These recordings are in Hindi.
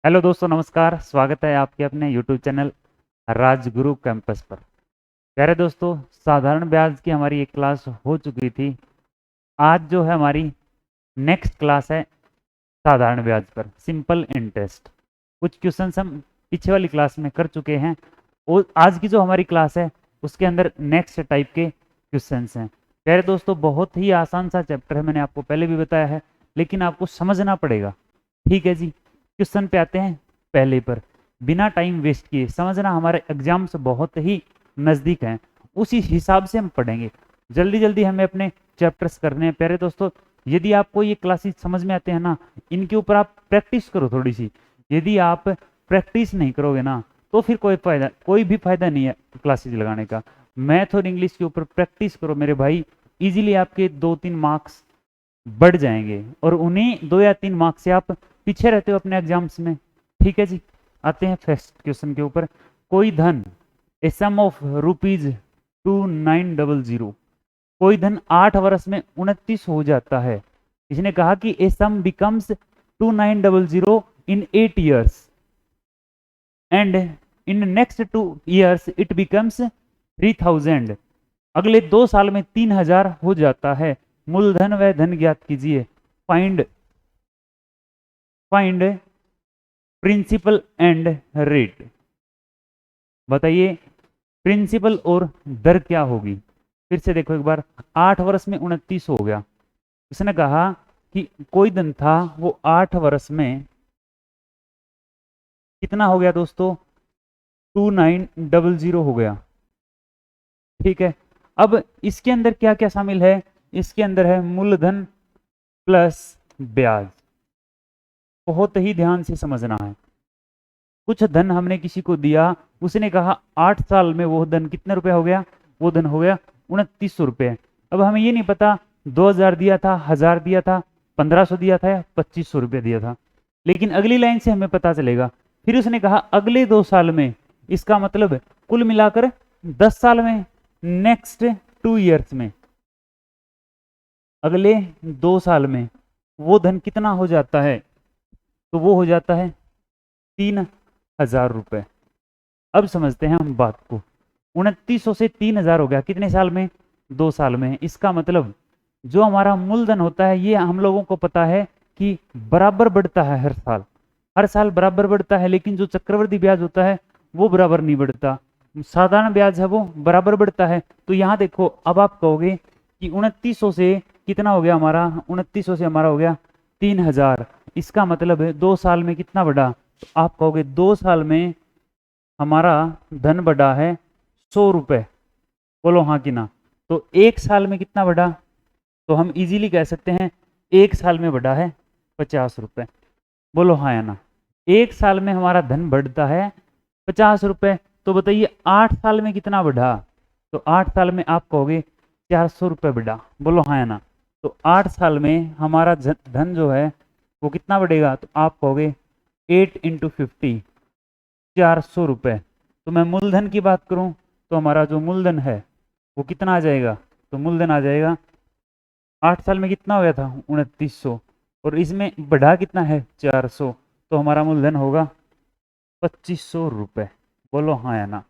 हेलो दोस्तों, नमस्कार। स्वागत है आपके अपने यूट्यूब चैनल राजगुरु कैंपस पर। प्यारे दोस्तों, साधारण ब्याज की हमारी एक क्लास हो चुकी थी। आज जो है हमारी नेक्स्ट क्लास है साधारण ब्याज पर, सिंपल इंटरेस्ट। कुछ क्वेश्चंस हम पीछे वाली क्लास में कर चुके हैं और आज की जो हमारी क्लास है उसके अंदर नेक्स्ट टाइप के क्वेश्चंस हैं। प्यारे दोस्तों, बहुत ही आसान सा चैप्टर है, मैंने आपको पहले भी बताया है, लेकिन आपको समझना पड़ेगा। ठीक है जी, क्वेश्चन पे आते हैं। पहले पर बिना टाइम वेस्ट किए समझना, हमारे एग्जाम से बहुत ही नज़दीक हैं, उसी हिसाब से हम पढ़ेंगे। जल्दी जल्दी हमें अपने चैप्टर्स करने हैं। प्यारे दोस्तों, यदि आपको ये क्लासेस समझ में आते हैं ना, इनके ऊपर आप प्रैक्टिस करो थोड़ी सी। यदि आप प्रैक्टिस नहीं करोगे ना तो फिर कोई भी फायदा नहीं है क्लासेस लगाने का। मैथ और इंग्लिश के ऊपर प्रैक्टिस करो मेरे भाई, इजीली आपके 2-3 मार्क्स बढ़ जाएंगे और उन्हीं 2 या 3 मार्क्स से आप पीछे रहते हो अपने एग्जाम्स में। ठीक है जी, आते हैं फर्स्ट क्वेश्चन के ऊपर। कोई धन ए सम ऑफ रुपीज 2900, कोई धन 8 वर्ष में 29 हो जाता है। इसने कहा कि a sum becomes 2900 in 8 years and in next 2 years it becomes 3000। अगले 2 साल में 3000 हो जाता है। मूलधन व धन ज्ञात कीजिए। Find find principal and rate. बताइए प्रिंसिपल और दर क्या होगी। फिर से देखो एक बार, 8 वर्ष में 29 हो गया। उसने कहा कि कोई धन था वो 8 वर्ष में कितना हो गया दोस्तों, 2900 हो गया। ठीक है, अब इसके अंदर क्या क्या शामिल है। इसके अंदर है मूलधन प्लस ब्याज। बहुत ही ध्यान से समझना है। कुछ धन हमने किसी को दिया, उसने कहा 8 साल में वो धन कितने रुपए हो गया, वो धन हो गया 2900 रुपये। अब हमें ये नहीं पता 2000 दिया था, 1000 दिया था, 1500 दिया था या 2500 रुपये दिया था, लेकिन अगली लाइन से हमें पता चलेगा। फिर उसने कहा अगले 2 साल में, इसका मतलब कुल मिलाकर 10 साल में, नेक्स्ट 2 years में, अगले 2 साल में वो धन कितना हो जाता है, तो वो हो जाता है 3000 रुपये। अब समझते हैं हम बात को। 2900 से 3000 हो गया कितने साल में, 2 साल में। इसका मतलब जो हमारा मूलधन होता है ये हम लोगों को पता है कि बराबर बढ़ता है हर साल बराबर बढ़ता है, लेकिन जो चक्रवृद्धि ब्याज होता है वो बराबर नहीं बढ़ता। साधारण ब्याज है वो बराबर बढ़ता है। तो यहाँ देखो, अब आप कहोगे कि 2900 से कितना हो गया हमारा, 2900 से हमारा हो गया 3000। इसका मतलब है 2 साल में कितना बढ़ा, तो आप कहोगे 2 साल में हमारा धन बढ़ा है 100 रुपये। बोलो हाँ कि ना। तो 1 साल में कितना बढ़ा, तो हम इजीली कह सकते हैं 1 साल में बढ़ा है 50 रुपये। बोलो हाँ या ना। 1 साल में हमारा धन बढ़ता है 50 रुपये। तो बताइए 8 साल में कितना बढ़ा, तो 8 साल में आप कहोगे 400 रुपये बढ़ा। बोलो हाँ या ना। तो 8 साल में हमारा धन जो है वो कितना बढ़ेगा, तो आप कहोगे 8 × 50, 400 रुपये। तो मैं मूलधन की बात करूं तो हमारा जो मूलधन है वो कितना आ जाएगा, तो मूलधन आ जाएगा 8 साल में कितना हो गया था 2900, और इसमें बढ़ा कितना है 400, तो हमारा मूलधन होगा 2500 रुपये। बोलो हाँ या ना।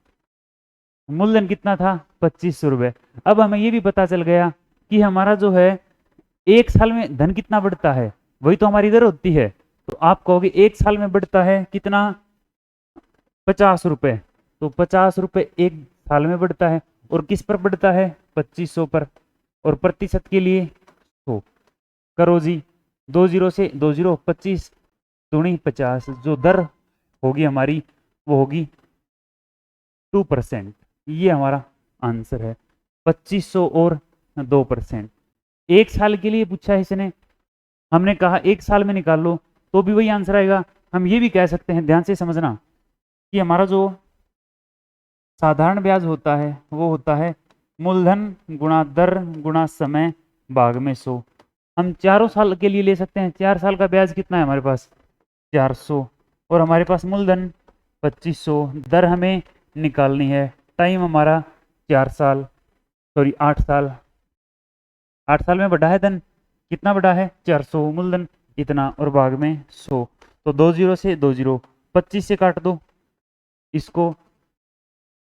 मूलधन कितना था 2500 रुपये। अब हमें ये भी पता चल गया कि हमारा जो है 1 साल में धन कितना बढ़ता है, वही तो हमारी दर होती है। तो आप कहोगे 1 साल में बढ़ता है कितना, 50 रुपये। तो 50 रुपये 1 साल में बढ़ता है, और किस पर बढ़ता है, 2500 पर। और प्रतिशत के लिए तो करो जी, 2 जीरो से 2 जीरो, 25 दूनी 50, जो दर होगी हमारी वो होगी 2%। ये हमारा आंसर है, 2500 और 2%। 1 साल के लिए पूछा है इसने, हमने कहा 1 साल में निकाल लो तो भी वही आंसर आएगा। हम ये भी कह सकते हैं, ध्यान से समझना, कि हमारा जो साधारण ब्याज होता है वो होता है मूलधन गुणा दर गुणा समय भाग में 100। हम चारों साल के लिए ले सकते हैं। 4 साल का ब्याज कितना है हमारे पास, 400, और हमारे पास मूलधन 2500। दर हमें निकालनी है, टाइम हमारा 4 साल, सॉरी 8 साल। 8 साल में बढ़ा है धन, कितना बढ़ा है 400, मूलधन इतना, और भाग में 100। तो 2 जीरो से 2 जीरो, 25 से काट दो इसको,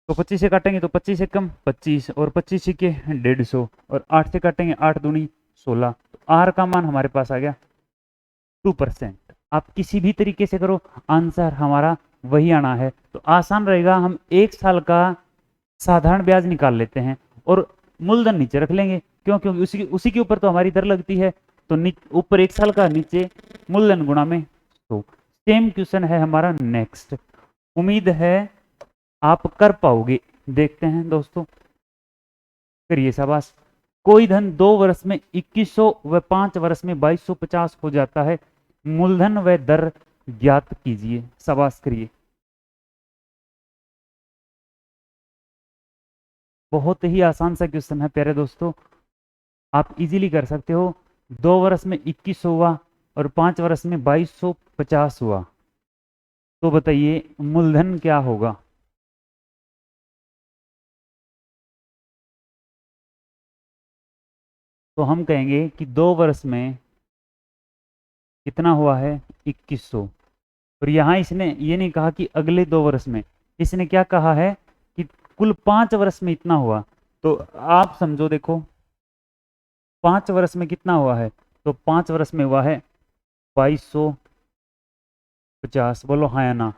तो 25 से काटेंगे तो 25 से कम 25 और 25 के 150 और 8 से काटेंगे 8 दूनी 16। तो आर का मान हमारे पास आ गया 2%। आप किसी भी तरीके से करो, आंसर हमारा वही आना है। तो आसान रहेगा, हम 1 साल का साधारण ब्याज निकाल लेते हैं और मूलधन नीचे रख लेंगे, क्यों? क्योंकि उसी के ऊपर तो हमारी दर लगती है। तो ऊपर 1 साल का, नीचे मूलधन गुणा में 100। सेम क्वेश्चन है हमारा नेक्स्ट। उम्मीद है आप कर पाओगे। देखते हैं दोस्तों, करिए शाबाश। कोई धन 2 वर्ष में 2100 व 5 वर्ष में 2250 हो जाता है, मूलधन व दर ज्ञात कीजिए। शाबाश करिए। बहुत ही आसान सा क्वेश्चन है प्यारे दोस्तों, आप इजीली कर सकते हो। 2 वर्ष में 2100 हुआ और 5 वर्ष में 2250 हुआ, तो बताइए मूलधन क्या होगा? तो हम कहेंगे कि 2 वर्ष में कितना हुआ है 2100, और यहां इसने ये नहीं कहा कि अगले 2 वर्ष में, इसने क्या कहा है कि कुल 5 वर्ष में इतना हुआ। तो आप समझो, देखो 5 वर्ष में कितना हुआ है, तो 5 वर्ष में हुआ है 2250। बोलो हाँ या ना?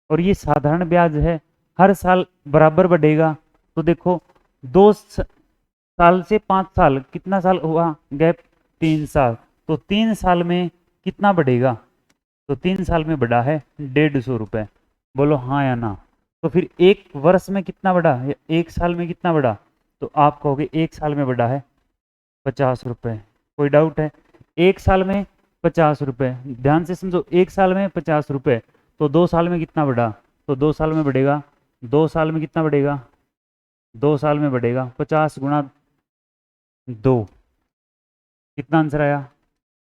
और ये साधारण ब्याज है, हर साल बराबर बढ़ेगा। तो देखो 2 साल से 5 साल, कितना साल हुआ गैप? 3 साल। तो 3 साल में कितना बढ़ेगा? तो 3 साल में बढ़ा है 150 रुपए। बोलो हाँ या ना? तो फिर 1 वर्ष में कितना बढ़ा, 1 साल में कितना बढ़ा? तो आप कहोगे 1 साल में बढ़ा है 50 रुपए। कोई डाउट है? 1 साल में 50 रुपए, ध्यान से समझो, 1 साल में 50 रुपए। तो 2 साल में कितना बढ़ा? तो 2 साल में बढ़ेगा, 2 साल में कितना बढ़ेगा? 2 साल में बढ़ेगा 50 गुणा 2, कितना आंसर आया?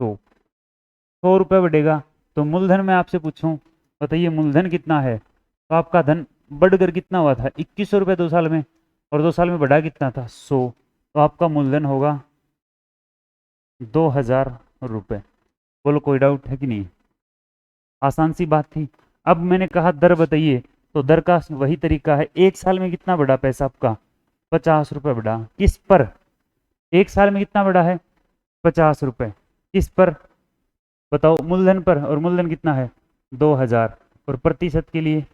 100 रुपये बढ़ेगा। तो मूलधन में आपसे पूछूं, बताइए मूलधन कितना है? तो आपका धन बढ़कर कितना हुआ था? 2100 रुपये 2 साल में, और 2 साल में बढ़ा कितना था? 100। तो आपका मूलधन होगा 2000 रुपये। बोलो कोई डाउट है कि नहीं? आसान सी बात थी। अब मैंने कहा दर बताइए, तो दर का वही तरीका है। 1 साल में कितना बढ़ा पैसा आपका? 50 रुपये बढ़ा। किस पर? 1 साल में कितना बढ़ा है? 50 रुपये। किस पर बताओ? मूलधन पर। और मूलधन कितना है? 2000। और प्रतिशत के लिए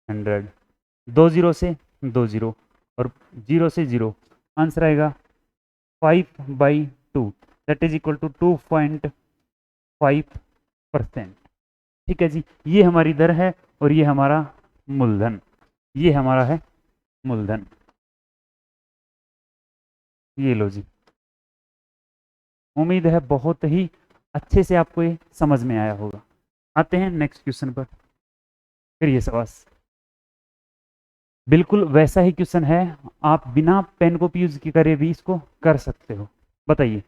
100। 2 जीरो से 2 जीरो और 0 से 0, आंसर आएगा 5/2, दैट इज इक्वल टू 2.5%। ठीक है जी, ये हमारी दर है और ये हमारा मूलधन, ये हमारा है मूलधन। ये लो जी, उम्मीद है बहुत ही अच्छे से आपको ये समझ में आया होगा। आते हैं नेक्स्ट क्वेश्चन पर। फिर ये सवाल बिल्कुल वैसा ही क्वेश्चन है, आप बिना पेन कॉपी यूज करे भी इसको कर सकते हो। बताइए।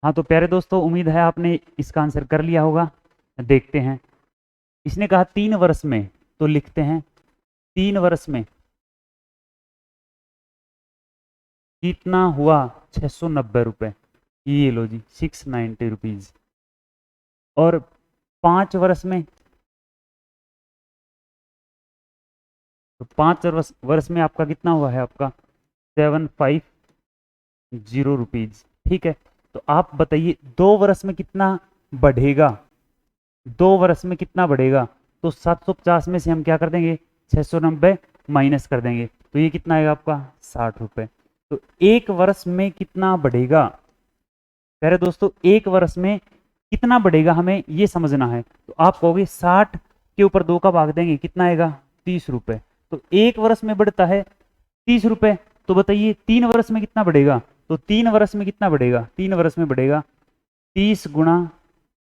हाँ तो प्यारे दोस्तों, उम्मीद है आपने इसका आंसर कर लिया होगा। देखते हैं। इसने कहा 3 वर्ष में, तो लिखते हैं 3 वर्ष में कितना हुआ? 690 रुपए। ये लो जी 690 रुपीज। और 5 वर्ष में, तो 5 वर्ष में आपका कितना हुआ है? आपका 750 रुपीज। ठीक है, तो आप बताइए 2 वर्ष में कितना बढ़ेगा? 2 वर्ष में कितना बढ़ेगा? तो 750 में से हम क्या कर देंगे? 690 माइनस कर देंगे, तो ये कितना आएगा आपका? 60 रुपए। तो 1 वर्ष में कितना बढ़ेगा? प्यारे दोस्तों, 1 वर्ष में कितना बढ़ेगा हमें ये समझना है। तो आप कहोगे 60 के ऊपर 2 का भाग देंगे, कितना आएगा? 30 रुपए। तो 1 वर्ष में बढ़ता है 30 रुपए। तो बताइए 3 वर्ष में कितना बढ़ेगा? तो 3 वर्ष में कितना बढ़ेगा? 3 वर्ष में बढ़ेगा 30 गुणा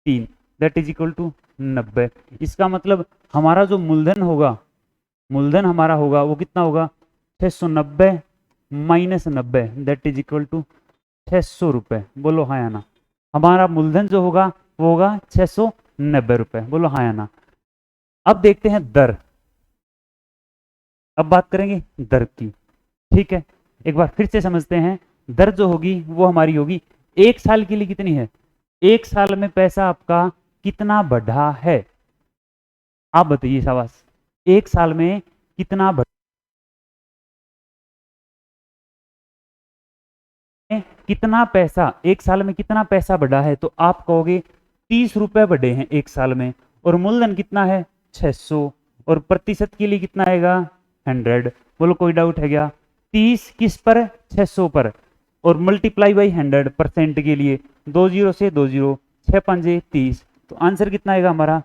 3 दैट इज इक्वल टू 90। इसका मतलब हमारा जो मूलधन होगा, मूलधन हमारा होगा वो कितना होगा? 690 minus 90 that is equal to 600 रुपए। बोलो हाँ या ना। हमारा मूलधन जो होगा वो होगा 690 रुपए। बोलो हाँ या ना। अब देखते हैं दर। अब बात करेंगे दर की, ठीक है। एक बार फिर से समझते हैं। दर जो होगी वो हमारी होगी 1 साल के लिए कितनी है? 1 साल में पैसा आपका कितना बढ़ा है? आप बताइए शाबाश, 1 साल में कितना बढ़ा? कितना पैसा 1 साल में कितना पैसा बढ़ा है? तो आप कहोगे 30 रुपए बढ़े हैं 1 साल में। और मूलधन कितना है? 600। और प्रतिशत के लिए कितना आएगा? 100। बोलो कोई डाउट है क्या? 30 किस पर? 600 पर। और मल्टीप्लाई बाई 100 परसेंट के लिए 2 जीरो से 2 जीरो, 6 पंजे 30। तो आंसर कितना आएगा हमारा?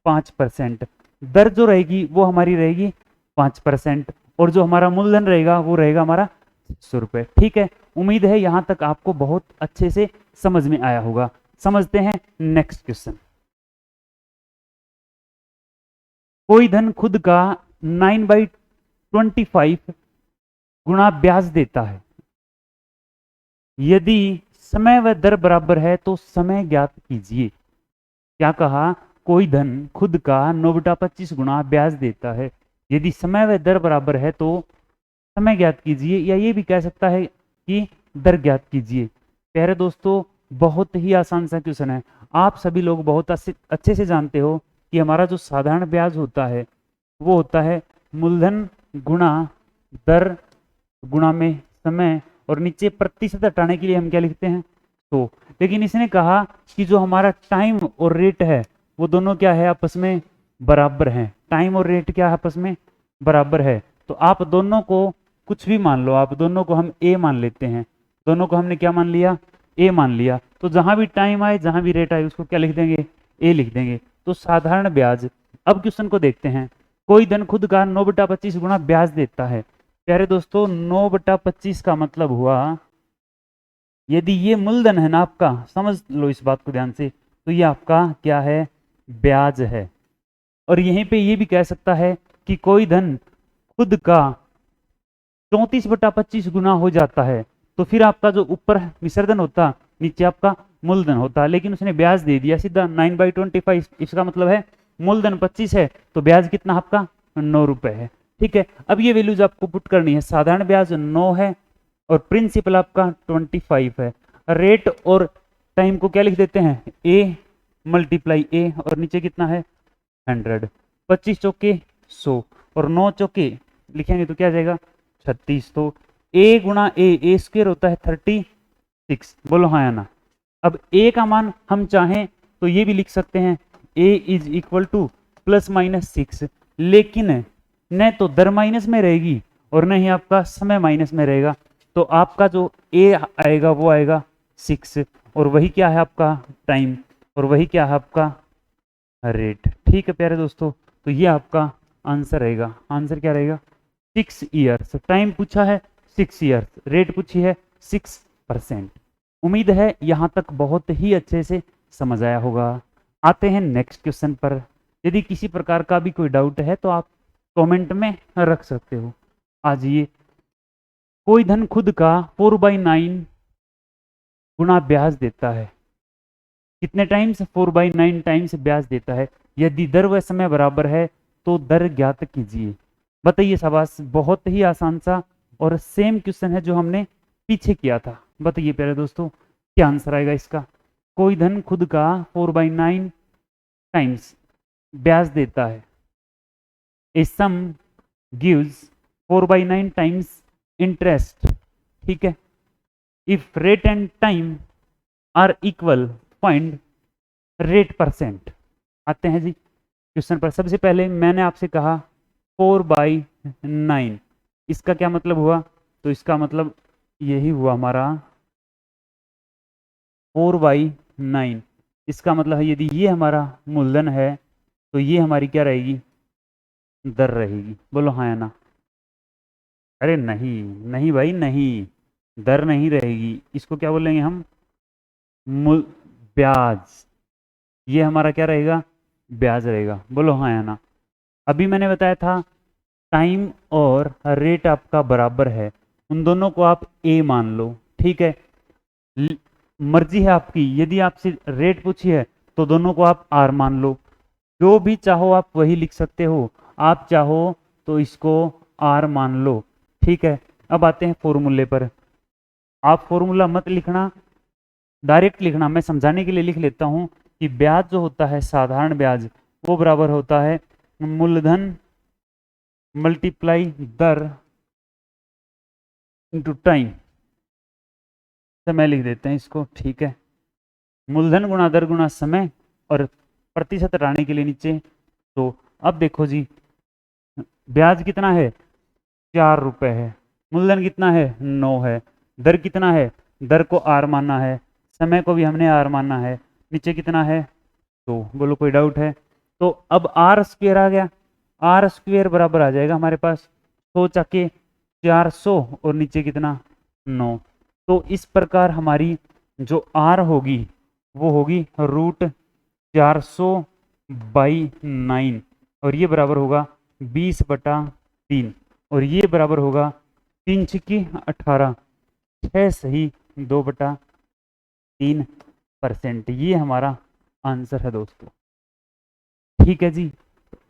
5%। दर जो रहेगी वो हमारी रहेगी 5%। और जो हमारा मूलधन रहेगा वो रहेगा हमारा 600 रुपए। ठीक है, उम्मीद है यहां तक आपको बहुत अच्छे से समझ में आया होगा। समझते हैं नेक्स्ट क्वेश्चन। कोई धन खुद का 9/25 गुणा ब्याज देता है। यदि समय व दर बराबर है तो समय ज्ञात कीजिए। क्या कहा? कोई धन खुद का 9/25 गुणा ब्याज देता है। यदि समय व दर बराबर है तो समय ज्ञात कीजिए, या ये भी कह सकता है कि दर ज्ञात कीजिए। प्यारे दोस्तों, बहुत ही आसान सा क्वेश्चन है। आप सभी लोग बहुत अच्छे से जानते हो कि हमारा जो साधारण ब्याज होता है वो होता है मूलधन गुणा दर गुणा में समय, और नीचे प्रतिशत हटाने के लिए हम क्या लिखते हैं? तो लेकिन इसने कहा कि जो हमारा टाइम और रेट है वो दोनों क्या है? आपस में बराबर हैं। टाइम और रेट क्या है? आपस में बराबर है। तो आप दोनों को कुछ भी मान लो, आप दोनों को हम ए मान लेते हैं। दोनों को हमने क्या मान लिया? ए मान लिया। तो जहां भी टाइम आए, जहां भी रेट आए, उसको क्या लिख देंगे? ए लिख देंगे। तो साधारण ब्याज। अब क्वेश्चन को देखते हैं। कोई धन खुद का 9/25 गुणा ब्याज देता है। प्यारे दोस्तों, 9/25 का मतलब हुआ, यदि ये मूलधन है ना आपका, समझ लो इस बात को ध्यान से, तो ये आपका क्या है? ब्याज है। और यहीं पे ये भी कह सकता है कि कोई धन खुद का 34/25 गुना हो जाता है, तो फिर आपका जो ऊपर विसर्जन होता, नीचे आपका मूलधन होता। लेकिन उसने ब्याज दे दिया सीधा 9/25। इसका मतलब है मूलधन 25 है तो ब्याज कितना आपका? 9 रुपए है। ठीक है, अब ये वैल्यूज आपको पुट करनी है। साधारण ब्याज 9 है और प्रिंसिपल आपका 25 है। रेट और टाइम को क्या लिख देते हैं? ए मल्टीप्लाई ए, और नीचे कितना है? 100। 25 चौके 100 और 9 चौके लिखेंगे तो क्या आ जाएगा? 36। तो ए गुणा ए स्क्वायर होता है 36। बोलो हाँ या ना। अब ए का मान हम चाहें तो ये भी लिख सकते हैं, ए इज इक्वल टू +-6। लेकिन न तो दर माइनस में रहेगी और न ही आपका समय माइनस में रहेगा। तो आपका जो ए आएगा वो आएगा 6, और वही क्या है आपका? टाइम, और वही क्या है आपका? रेट। ठीक है प्यारे दोस्तों, तो ये आपका आंसर रहेगा। आंसर क्या रहेगा? 6 ईयर्स। टाइम पूछा है 6 ईयर्स, रेट पूछी है 6%। उम्मीद है यहां तक बहुत ही अच्छे से समझ आया होगा। आते हैं नेक्स्ट क्वेश्चन पर। यदि किसी प्रकार का भी कोई डाउट है तो आप कमेंट में रख सकते हो। आ जाइए। कोई धन खुद का 4/9 गुना ब्याज देता है। कितने टाइम्स? 4/9 टाइम्स ब्याज देता है। यदि दर व समय बराबर है तो दर ज्ञात कीजिए। बताइए शाबाश, बहुत ही आसान सा और सेम क्वेश्चन है जो हमने पीछे किया था। बताइए प्यारे दोस्तों, क्या आंसर आएगा इसका? कोई धन खुद का 4/9 टाइम्स ब्याज देता है। A sum gives 4/9 times interest. ठीक है, if rate and time are equal, find rate percent. आते हैं जी क्वेश्चन पर। सबसे पहले मैंने आपसे कहा 4/9, इसका क्या मतलब हुआ? तो इसका मतलब यही हुआ हमारा 4/9। इसका मतलब है यदि ये हमारा मूलधन है तो ये हमारी क्या रहेगी? दर रहेगी। बोलो हाँ या ना। अरे नहीं नहीं भाई नहीं, दर नहीं रहेगी, इसको क्या बोलेंगे हम, मूल ब्याज। ये हमारा क्या रहेगा, ब्याज रहेगा। बोलो हाँ या ना। अभी मैंने बताया था टाइम और रेट आपका बराबर है, उन दोनों को आप ए मान लो, ठीक है। मर्जी है आपकी, यदि आपसे रेट पूछी है तो दोनों को आप आर मान लो, जो भी चाहो आप वही लिख सकते हो। आप चाहो तो इसको आर मान लो, ठीक है। अब आते हैं फॉर्मूले पर। आप फॉर्मूला मत लिखना, डायरेक्ट लिखना, मैं समझाने के लिए लिख लेता हूं कि ब्याज जो होता है साधारण ब्याज, वो बराबर होता है मूलधन मल्टीप्लाई दर इंटू टाइम। समय लिख देते हैं इसको, ठीक है। मूलधन गुणा दर गुणा समय, और प्रतिशत हटाने के लिए नीचे। तो अब देखो जी, ब्याज कितना है, 4 रुपए है। मूलधन कितना है, 9 है। दर कितना है, दर को आर मानना है, समय को भी हमने आर मानना है। नीचे कितना है, तो बोलो कोई डाउट है। तो अब आर स्क्वेयर आ गया, आर स्क्वेयर बराबर आ जाएगा हमारे पास 100 चाके 400, और नीचे कितना 9। तो इस प्रकार हमारी जो आर होगी वो होगी √400/9, और ये बराबर होगा 20/3, और ये बराबर होगा 3 छिक्की 18, 6 सही 2/3%। ये हमारा आंसर है दोस्तों, ठीक है जी।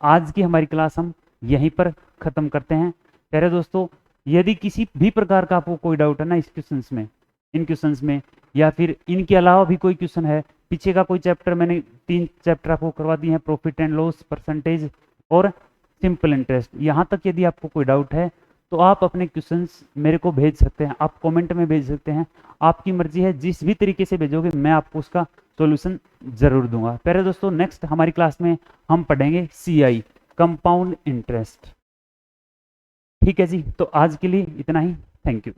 आज की हमारी क्लास हम यहीं पर ख़त्म करते हैं। प्यारे दोस्तों, यदि किसी भी प्रकार का आपको कोई डाउट है ना इस क्वेश्चंस में, इन क्वेश्चंस में, या फिर इनके अलावा भी कोई क्वेश्चन है, पीछे का कोई चैप्टर, मैंने 3 चैप्टर आपको करवा दिए हैं, प्रॉफिट एंड लॉस, परसेंटेज और सिंपल इंटरेस्ट। यहाँ तक यदि आपको कोई डाउट है तो आप अपने क्वेश्चंस मेरे को भेज सकते हैं, आप कमेंट में भेज सकते हैं, आपकी मर्जी है, जिस भी तरीके से भेजोगे मैं आपको उसका सॉल्यूशन जरूर दूंगा। प्यारे दोस्तों, नेक्स्ट हमारी क्लास में हम पढ़ेंगे CI, कंपाउंड इंटरेस्ट, ठीक है जी। तो आज के लिए इतना ही, थैंक यू।